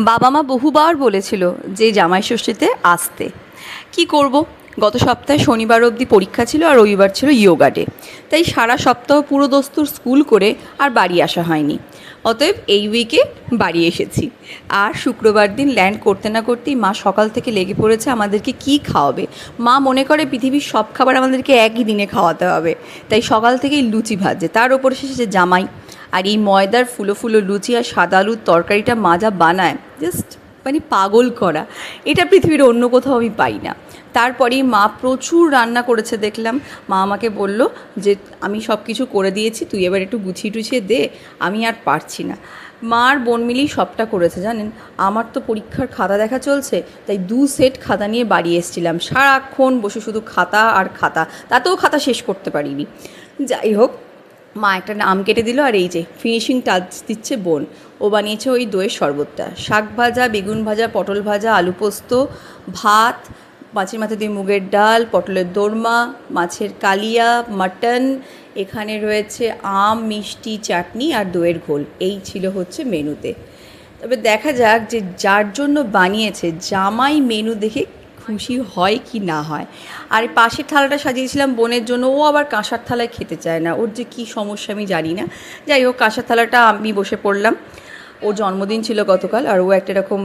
বাবা মা বহুবার বলেছিল যে জামাই ষষ্ঠীতে আসতে। কি করব, গত সপ্তাহে শনিবার অবধি পরীক্ষা ছিল আর রবিবার ছিল ইয়োগা ডে, তাই সারা সপ্তাহ পুরো দস্তুর স্কুল করে আর বাড়ি আসা হয়নি। অতএব এই উইকে বাড়ি এসেছি। আর শুক্রবার দিন ল্যান্ড করতে না করতেই মা সকাল থেকে লেগে পড়েছে আমাদেরকে কি খাওয়াবে। মা মনে করে পৃথিবীর সব খাবার আমাদেরকে একই দিনে খাওয়াতে হবে, তাই সকাল থেকেই লুচি ভাজছে, তার ওপর এসেছে জামাই। আর এই ময়দার ফুলো ফুলো লুচি আর সাদা আলুর তরকারিটা মা যা বানায়, জাস্ট মানে পাগল করা। এটা পৃথিবীর অন্য কোথাও আমি পাই না। তারপরেই মা প্রচুর রান্না করেছে দেখলাম। মা আমাকে বলল যে আমি সব কিছু করে দিয়েছি, তুই এবার একটু গুছিয়ে টুছিয়ে দে, আমি আর পারছি না। মা আর বোন মিলেই সবটা করেছে জানেন। আমার তো পরীক্ষার খাতা দেখা চলছে, তাই 2 সেট খাতা নিয়ে বাড়ি এসেছিলাম। সারাক্ষণ বসে শুধু খাতা আর খাতা, তাতেও খাতা শেষ করতে পারিনি। যাই হোক, মা একটা আম কেটে দিল, আর এই যে ফিনিশিং টাচ দিচ্ছে বোন। ও বানিয়েছে ওই দইয়ের শরবতটা। শাক ভাজা, বেগুন ভাজা, পটল ভাজা, আলু পোস্ত, ভাত, মাছের মাথা দিয়ে মুগের ডাল, পটলের দোরমা, মাছের কালিয়া, মাটন, এখানে রয়েছে আম, মিষ্টি, চাটনি আর দইয়ের ঘোল। এই ছিল হচ্ছে মেনুতে। তবে দেখা যাক যে যার জন্য বানিয়েছে জামাই মেনু দেখে খুশি হয় কি না হয়। আর পাশের থালাটা সাজিয়েছিলাম বোনের জন্য, ও আবার কাঁসার থালায় খেতে চায় না, ওর যে কী সমস্যা আমি জানি না। যাই হোক, কাঁসার থালাটা আমি বসে পড়লাম। ওর জন্মদিন ছিল গতকাল, আর ও একটা এরকম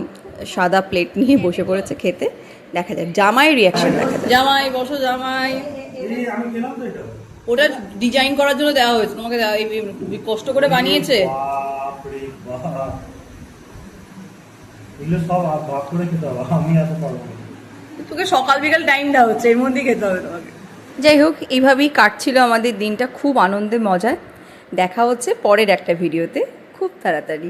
সাদা প্লেট নিয়ে বসে পড়েছে খেতে। দেখা যাক জামাইয়ের রিয়াকশন দেখা যাক। জামাই বসো, জামাই। ওটা ডিজাইন করার জন্য দেওয়া হয়েছে তোমাকে, কষ্ট করে বানিয়েছে। তোকে সকাল বিকাল টাইম দেওয়া হচ্ছে, এর মধ্যেই খেতে হবে তোমাকে। যাই হোক, এইভাবেই কাটছিল আমাদের দিনটা খুব আনন্দে মজায়। দেখা হচ্ছে পরের একটা ভিডিওতে খুব তাড়াতাড়ি।